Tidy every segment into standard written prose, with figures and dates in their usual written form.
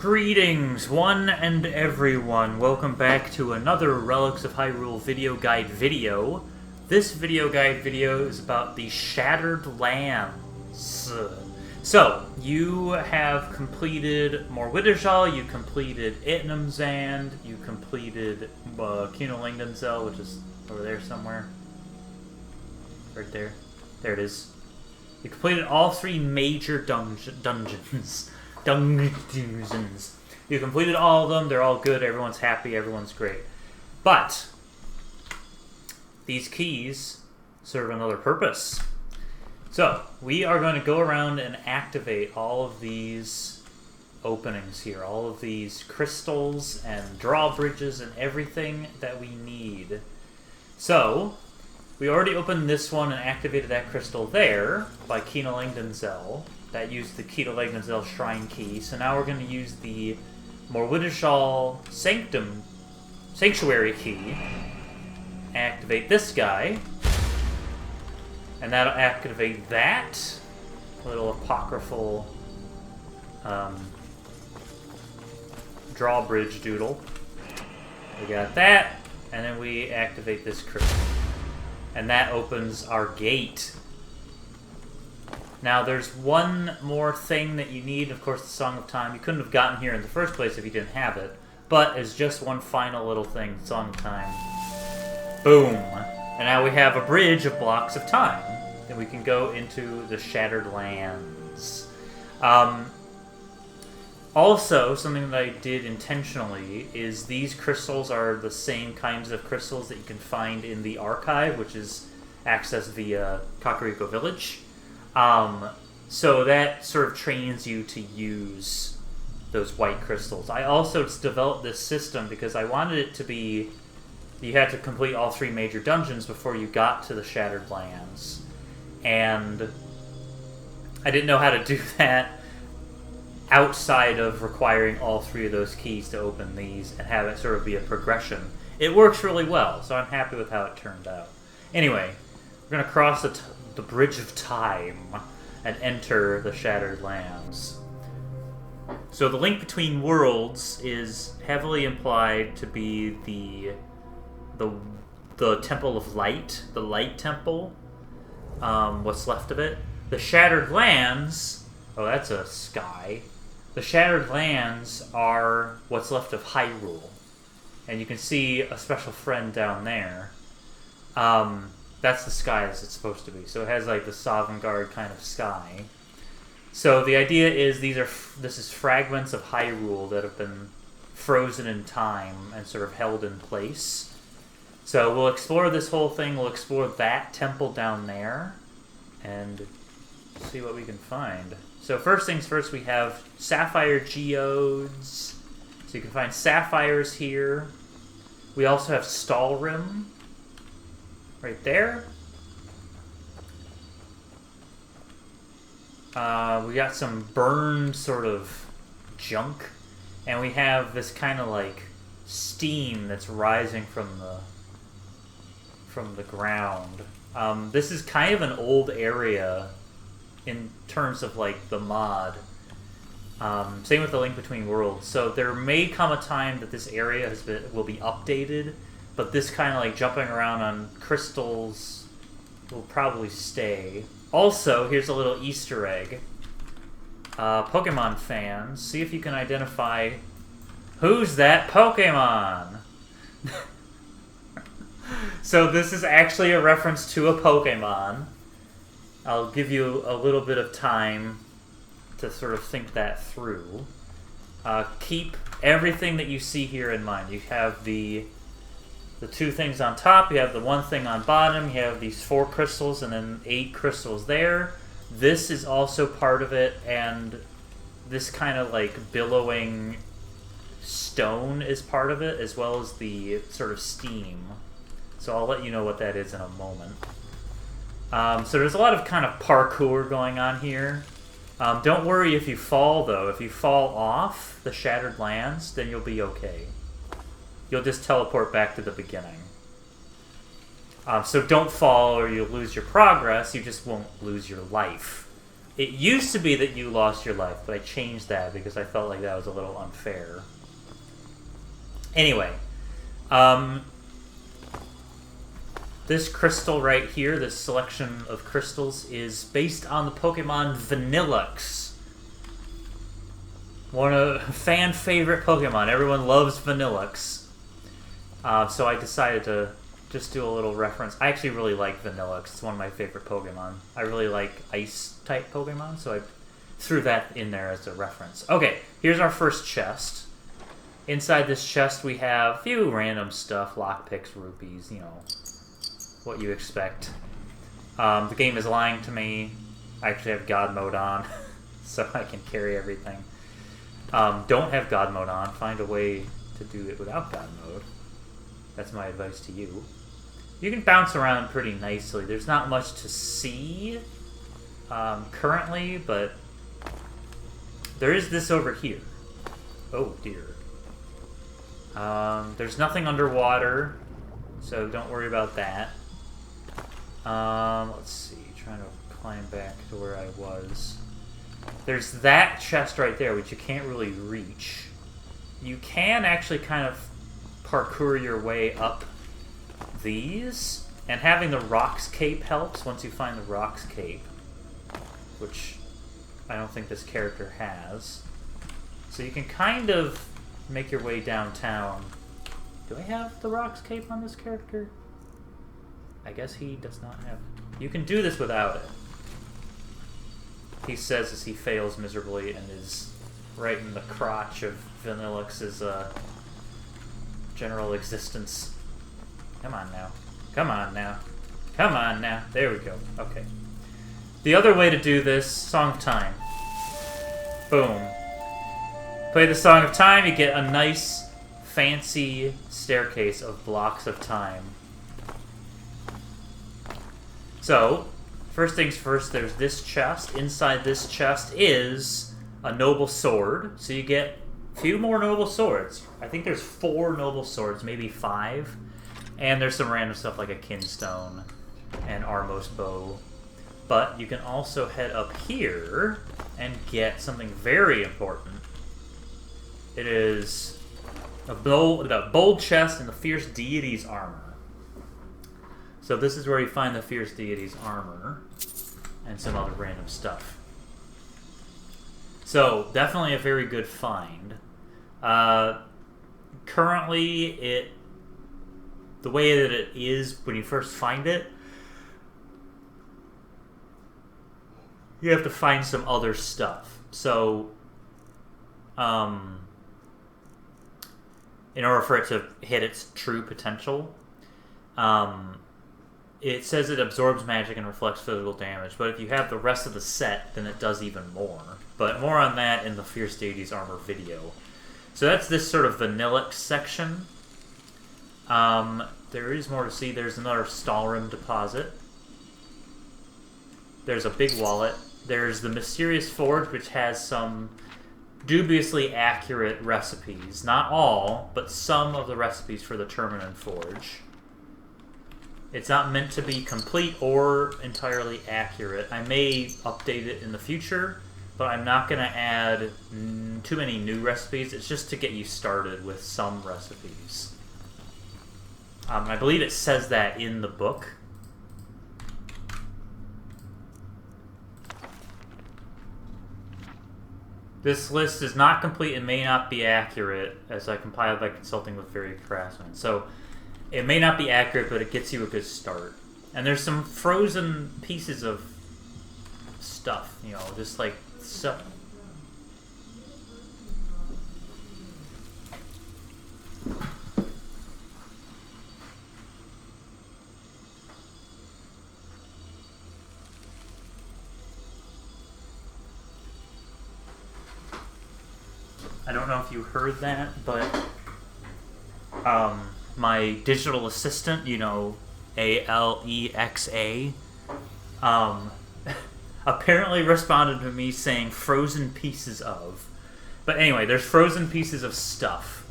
Greetings, one and everyone. Welcome back to another Relics of Hyrule video guide video. This video guide video is about the Shattered Lands. So, you have completed Morwitijaal, you completed Itnamzand, you completed Kinolangdanzel, which is over there somewhere. Right there. There it is. You completed all three major dungeons. You completed all of them, they're all good, everyone's happy, everyone's great. But these keys serve another purpose. So, we are going to go around and activate all of these openings here, all of these crystals and drawbridges and everything that we need. So, we already opened this one and activated that crystal there by Kinolangdanzel. That used the Kinolangdanzel Shrine Key. So now we're going to use the Morwitijaal Sanctuary Key. Activate this guy. And that'll activate that little apocryphal drawbridge doodle. We got that. And then we activate this crystal. And that opens our gate. Now, there's one more thing that you need, of course, the Song of Time. You couldn't have gotten here in the first place if you didn't have it. But as just one final little thing, Song of Time. Boom! And now we have a bridge of blocks of time. Then we can go into the Shattered Lands. Also, something that I did intentionally is these crystals are the same kinds of crystals that you can find in the archive, which is accessed via Kakariko Village. So that sort of trains you to use those white crystals. I also developed this system because I wanted it to be you had to complete all three major dungeons before you got to the Shattered Lands. And I didn't know how to do that outside of requiring all three of those keys to open these and have it sort of be a progression. It works really well, so I'm happy with how it turned out. Anyway, we're going to cross the Bridge of Time and enter the Shattered Lands. So the link between worlds is heavily implied to be the Temple of Light, the Light Temple, what's left of it. The Shattered Lands, oh, that's a sky. The Shattered Lands are what's left of Hyrule. And you can see a special friend down there. That's the sky as it's supposed to be. So it has like the Sovngarde kind of sky. So the idea is this is fragments of Hyrule that have been frozen in time and sort of held in place. So we'll explore this whole thing. We'll explore that temple down there and see what we can find. So first things first, we have sapphire geodes. So you can find sapphires here. We also have Stalrim. Right there. We got some burned sort of junk. And we have this kind of like steam that's rising from the ground. This is kind of an old area in terms of like the mod. Same with the Link Between Worlds. So there may come a time that this area will be updated. But this kind of like jumping around on crystals will probably stay. Also, here's a little Easter egg. Pokemon fans, see if you can identify who's that Pokemon? So this is actually a reference to a Pokemon. I'll give you a little bit of time to sort of think that through. Keep everything that you see here in mind. You have the two things on top, you have the one thing on bottom, you have these 4 crystals and then 8 crystals there. This is also part of it, and this kind of like billowing stone is part of it, as well as the sort of steam. So I'll let you know what that is in a moment. So there's a lot of kind of parkour going on here. Don't worry if you fall, though. If you fall off the Shattered Lands, then you'll be okay. You'll just teleport back to the beginning. So don't fall or you'll lose your progress, you just won't lose your life. It used to be that you lost your life, but I changed that because I felt like that was a little unfair. Anyway, this crystal right here, this selection of crystals, is based on the Pokemon Vanillux. One of fan favorite Pokemon. Everyone loves Vanillux. So I decided to just do a little reference. I actually really like Vanillux. It's one of my favorite Pokemon. I really like ice-type Pokemon, so I threw that in there as a reference. Okay, here's our first chest. Inside this chest we have a few random stuff. Lockpicks, rupees, you know, what you expect. The game is lying to me. I actually have God mode on, so I can carry everything. Don't have God mode on. Find a way to do it without God mode. That's my advice to you. You can bounce around pretty nicely. There's not much to see currently, but there is this over here. Oh dear. There's nothing underwater, so don't worry about that. Let's see. Trying to climb back to where I was. There's that chest right there, which you can't really reach. You can actually kind of parkour your way up these, and having the Rocks Cape helps once you find the Rocks Cape, which I don't think this character has. So you can kind of make your way downtown. Do I have the Rocks Cape on this character? I guess he does not have... You can do this without it. He says as he fails miserably and is right in the crotch of Vanillux's general existence. Come on now. Come on now. Come on now. There we go. Okay. The other way to do this, Song of Time. Boom. Play the Song of Time, you get a nice, fancy staircase of blocks of time. So, first things first, there's this chest. Inside this chest is a noble sword. So you get a few more noble swords. I think there's 4 noble swords, maybe 5. And there's some random stuff like a kinstone and Armos bow. But you can also head up here and get something very important. It is a bold chest in the Fierce Deity's armor. So this is where you find the Fierce Deity's armor and some other random stuff. So definitely a very good find. Currently, the way that it is when you first find it, you have to find some other stuff. So, in order for it to hit its true potential, it says it absorbs magic and reflects physical damage, but if you have the rest of the set, then it does even more. But more on that in the Fierce Deity's Armor video. So that's this sort of Vanillux section. There is more to see. There's another Stalrim deposit. There's a big wallet. There's the Mysterious Forge, which has some dubiously accurate recipes. Not all, but some of the recipes for the Terminin Forge. It's not meant to be complete or entirely accurate. I may update it in the future, but I'm not going to add too many new recipes. It's just to get you started with some recipes. I believe it says that in the book. This list is not complete and may not be accurate, as I compiled by consulting with various craftsmen. So, it may not be accurate, but it gets you a good start. And there's some frozen pieces of stuff, you know, just like stuff. I don't know if you heard that, but my digital assistant, you know, Alexa, apparently responded to me saying frozen pieces of. But anyway, there's frozen pieces of stuff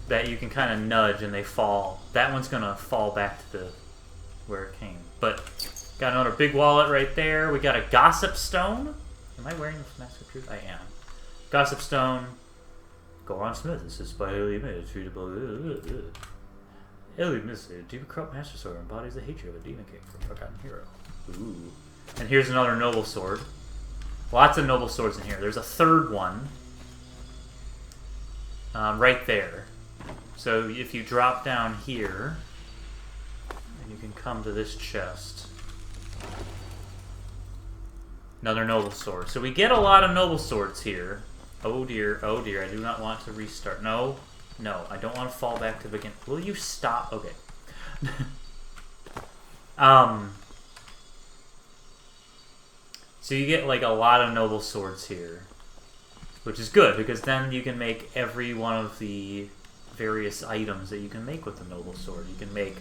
that you can kind of nudge and they fall. That one's going to fall back to where it came. But Got another big wallet right there. We got a gossip stone. Am I wearing this mask of truth? I am. Gossip stone. Goron Smith. This is by Alien Myth. Treatable. Alien Myth. A deep corrupt master sword embodies the hatred of a demon king for a forgotten hero. Ooh. And here's another noble sword. Lots of noble swords in here. There's a third one. Right there. So if you drop down here, and you can come to this chest. Another noble sword. So we get a lot of noble swords here. Oh dear, I do not want to restart. No, I don't want to fall back to the beginning. Will you stop? Okay. So you get like a lot of noble swords here. Which is good, because then you can make every one of the various items that you can make with the noble sword. You can make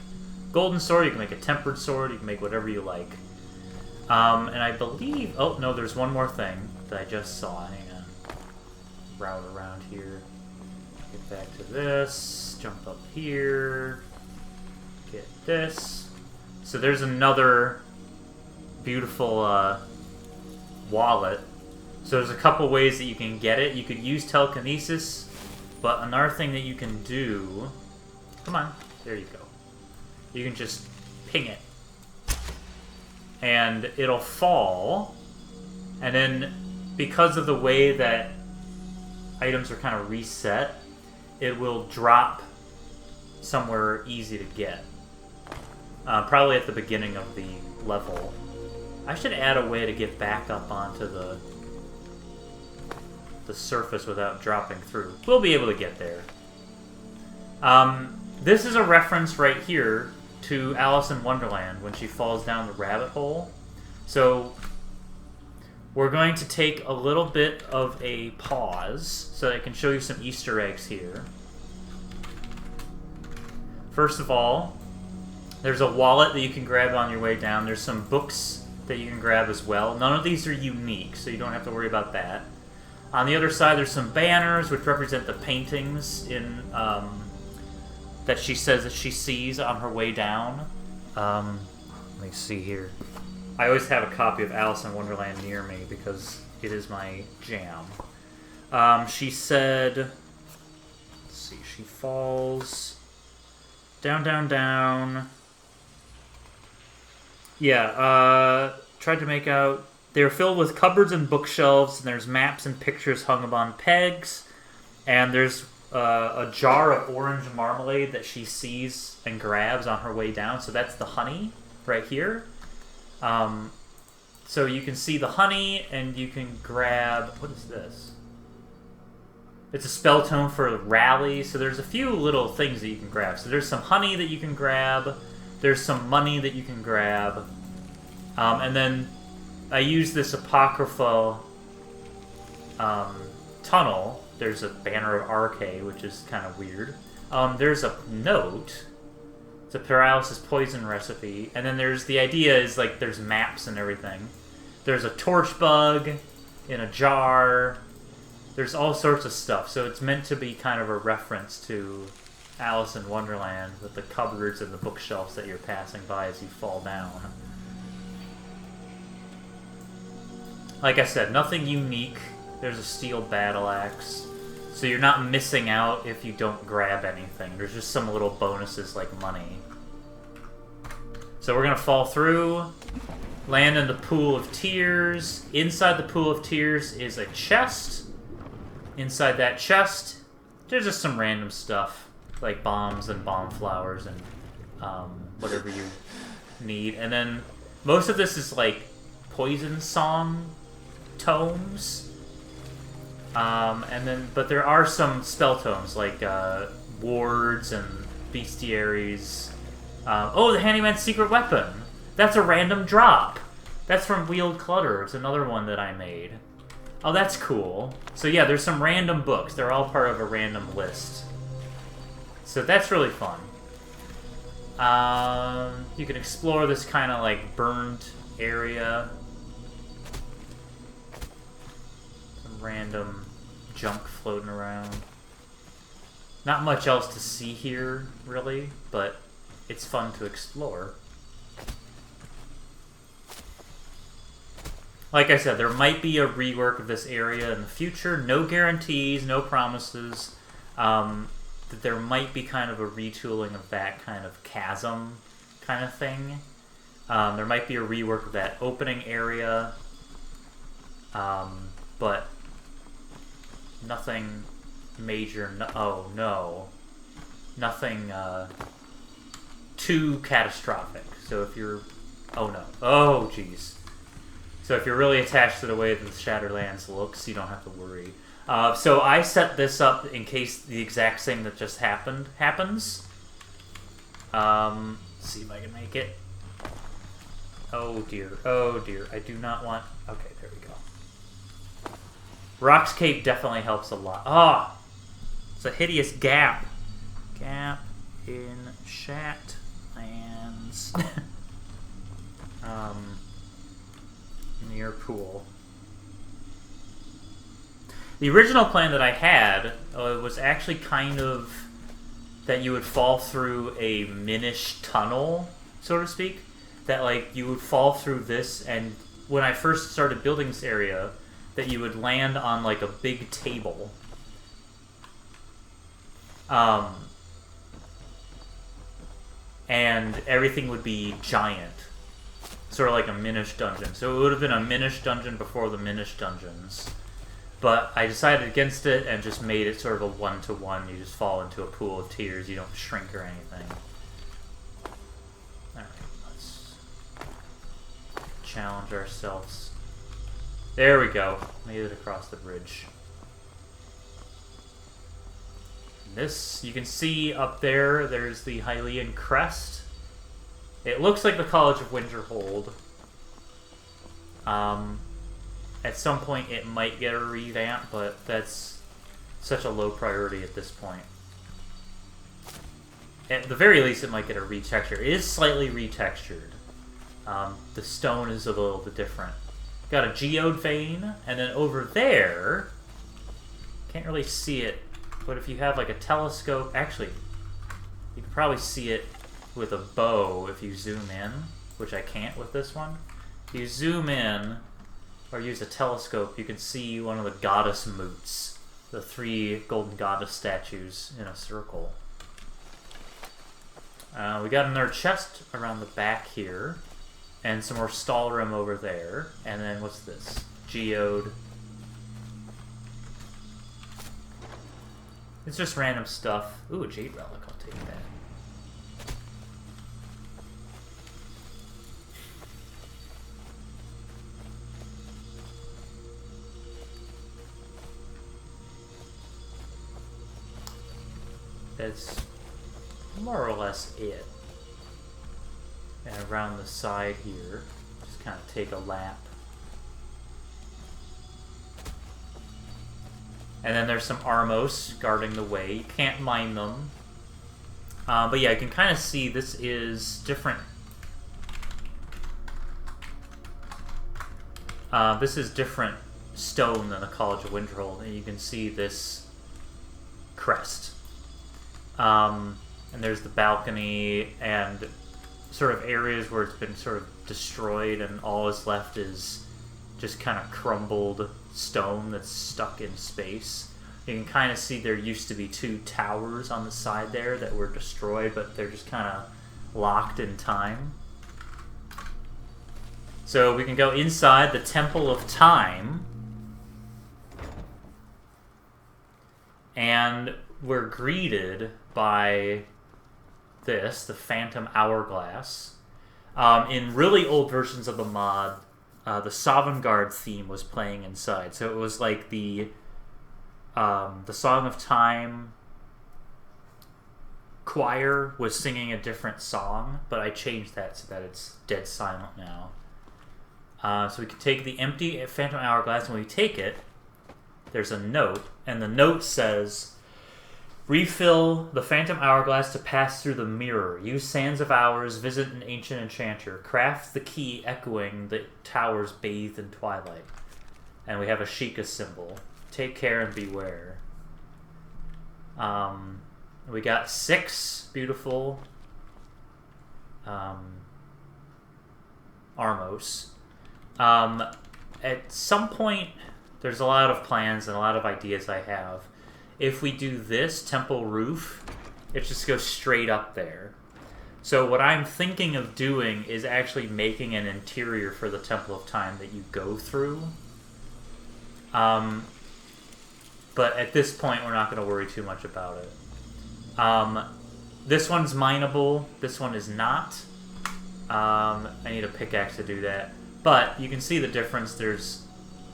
golden sword, you can make a tempered sword, you can make whatever you like. And I believe... Oh, no, there's one more thing that I just saw. Hang on. Route around here. Get back to this. Jump up here. Get this. So there's another beautiful wallet. So there's a couple ways that you can get it. You could use telekinesis, but another thing that you can do... Come on. There you go. You can just ping it. And it'll fall. And then, because of the way that items are kind of reset, it will drop somewhere easy to get. Probably at the beginning of the level. I should add a way to get back up onto the surface without dropping through. We'll be able to get there. This is a reference right here to Alice in Wonderland when she falls down the rabbit hole. So we're going to take a little bit of a pause so that I can show you some Easter eggs here. First of all, there's a wallet that you can grab on your way down. There's some books that you can grab as well. None of these are unique, so you don't have to worry about that. On the other side, there's some banners which represent the paintings in that she says that she sees on her way down. Let me see here. I always have a copy of Alice in Wonderland near me because it is my jam. She said... Let's see, she falls... Down, down, down. Yeah, tried to make out... They're filled with cupboards and bookshelves, and there's maps and pictures hung upon pegs, and there's a jar of orange marmalade that she sees and grabs on her way down, so that's the honey right here. So you can see the honey, and you can grab... What is this? It's a spell tome for rally, so there's a few little things that you can grab. So there's some honey that you can grab, there's some money that you can grab, and then I use this apocryphal tunnel. There's a banner of RK, which is kind of weird. There's a note. It's a paralysis poison recipe. And then there's the idea is like there's maps and everything. There's a torch bug in a jar. There's all sorts of stuff. So it's meant to be kind of a reference to Alice in Wonderland with the cupboards and the bookshelves that you're passing by as you fall down. Like I said, nothing unique. There's a steel battle axe. So you're not missing out if you don't grab anything. There's just some little bonuses like money. So we're going to fall through, land in the Pool of Tears. Inside the Pool of Tears is a chest. Inside that chest, there's just some random stuff, like bombs and bomb flowers and whatever you need. And then most of this is like poison song tomes. But there are some spell tomes, like wards and bestiaries. Oh, the Handyman's Secret Weapon! That's a random drop! That's from Wield Clutter. It's another one that I made. Oh, that's cool. So yeah, there's some random books. They're all part of a random list. So that's really fun. You can explore this kind of like burned area. Some random junk floating around. Not much else to see here, really, but it's fun to explore. Like I said, there might be a rework of this area in the future. No guarantees, no promises. That there might be kind of a retooling of that kind of chasm kind of thing. There might be a rework of that opening area. But nothing major. Oh, no. Nothing too catastrophic. So if you're... Oh, no. Oh, jeez. So if you're really attached to the way that the Shatterlands looks, you don't have to worry. So I set this up in case the exact thing that just happened happens. Let's see if I can make it. Oh dear, oh dear. I do not want... Okay, there we go. Rock's Cape definitely helps a lot. Ah! It's a hideous gap. Gap in Shatlands. Near pool. The original plan that I had was actually kind of that you would fall through a Minish tunnel, so to speak. That, like, you would fall through this, and when I first started building this area, that you would land on, like, a big table. And everything would be giant. Sort of like a Minish dungeon. So it would have been a Minish dungeon before the Minish dungeons. But I decided against it and just made it sort of a one-to-one. You just fall into a pool of tears. You don't shrink or anything. Alright, let's challenge ourselves. There we go. Made it across the bridge. This, you can see up there, there's the Hylian crest. It looks like the College of Winterhold. At some point it might get a revamp, but that's such a low priority at this point. At the very least, it might get a retexture. It is slightly retextured. The stone is a little bit different. Got a geode vein, and then over there, can't really see it, but if you have like a telescope, actually, you can probably see it with a bow if you zoom in, which I can't with this one. If you zoom in, or use a telescope, you can see one of the goddess moots, the 3 golden goddess statues in a circle. We got another chest around the back here, and some more Stalrim over there, and then what's this? Geode. It's just random stuff. Ooh, a jade relic, I'll take that. That's more or less it. And around the side here, just kind of take a lap. And then there's some Armos guarding the way. You can't mine them. But yeah, you can kind of see this is different. This is different stone than the College of Winterhold. And you can see this crest. And there's the balcony and sort of areas where it's been sort of destroyed and all is left is just kind of crumbled stone that's stuck in space. You can kind of see there used to be 2 towers on the side there that were destroyed, but they're just kind of locked in time. So we can go inside the Temple of Time, and we're greeted by this, the Phantom Hourglass. In really old versions of the mod, the Sovngarde theme was playing inside, so it was like the Song of Time choir was singing a different song, but I changed that so that it's dead silent now. So we can take the empty Phantom Hourglass, and when we take it, there's a note, and the note says, refill the Phantom Hourglass to pass through the mirror. Use Sands of Hours, visit an ancient enchanter. Craft the key echoing the towers bathed in twilight. And we have a Sheikah symbol. Take care and beware. We got 6 beautiful Armos. at some point, there's a lot of plans and a lot of ideas I have. If we do this temple roof, it just goes straight up there. So what I'm thinking of doing is actually making an interior for the Temple of Time that you go through. But at this point, we're not going to worry too much about it. This one's mineable. This one is not. I need a pickaxe to do that. But you can see the difference. There's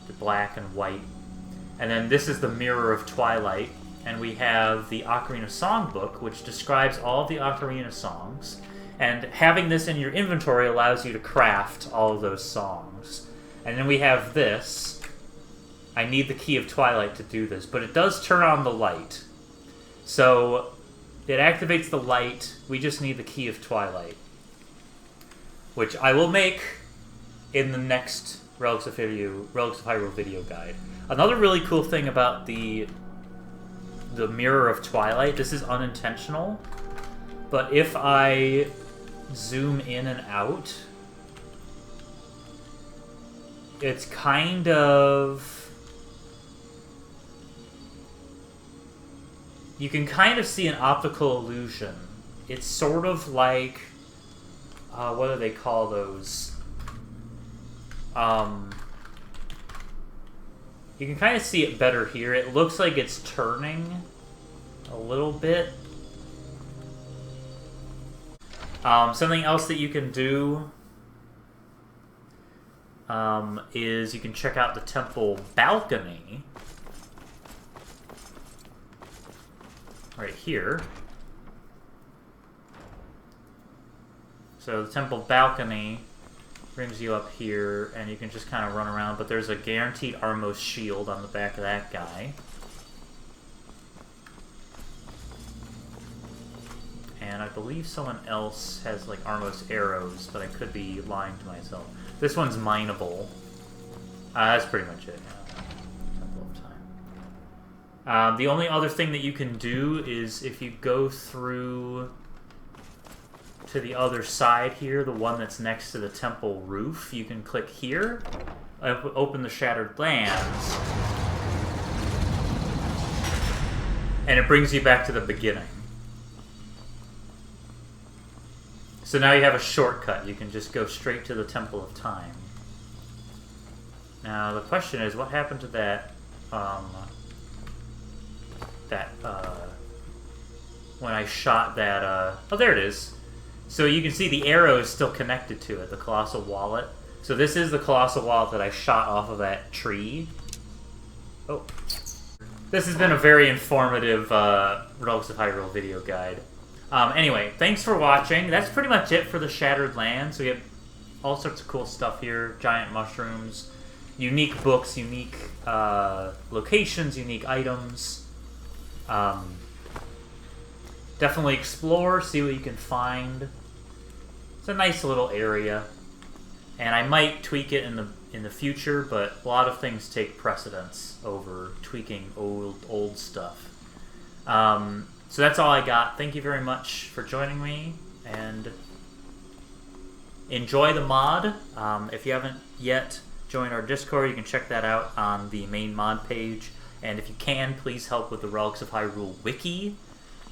the black and white. And then this is the Mirror of Twilight. And we have the Ocarina Songbook, which describes all of the Ocarina songs. And having this in your inventory allows you to craft all of those songs. And then we have this. I need the Key of Twilight to do this, but it does turn on the light. So it activates the light. We just need the Key of Twilight, which I will make in the next Relics of Hyrule video guide. Another really cool thing about the Mirror of Twilight, this is unintentional, but if I zoom in and out, it's kind of... You can kind of see an optical illusion. It's sort of like... what do they call those? You can kind of see it better here. It looks like it's turning a little bit. Something else that you can do is you can check out the temple balcony right here. So the temple balcony brings you up here, and you can just kind of run around, but there's a guaranteed Armos shield on the back of that guy. And I believe someone else has, like, Armos arrows, but I could be lying to myself. This one's mineable. That's pretty much it. Temple of Time. The only other thing that you can do is if you go through to the other side here, the one that's next to the temple roof, you can click here, open the Shattered Lands, and it brings you back to the beginning. So now you have a shortcut. You can just go straight to the Temple of Time. Now the question is, what happened to that, when I shot that, oh, there it is. So you can see the arrow is still connected to it, the Colossal Wallet. So this is the Colossal Wallet that I shot off of that tree. Oh. This has been a very informative Relics of Hyrule video guide. Anyway, thanks for watching. That's pretty much it for the Shattered Lands. We have all sorts of cool stuff here. Giant mushrooms, unique books, unique locations, unique items. Definitely explore, see what you can find. It's a nice little area, and I might tweak it in the future, but a lot of things take precedence over tweaking old stuff. So that's all I got. Thank you very much for joining me, and enjoy the mod. If you haven't yet joined our Discord, you can check that out on the main mod page. And if you can, please help with the Relics of Hyrule wiki,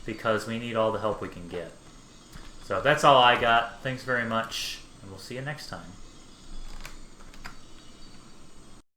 because we need all the help we can get. So that's all I got. Thanks very much, and we'll see you next time.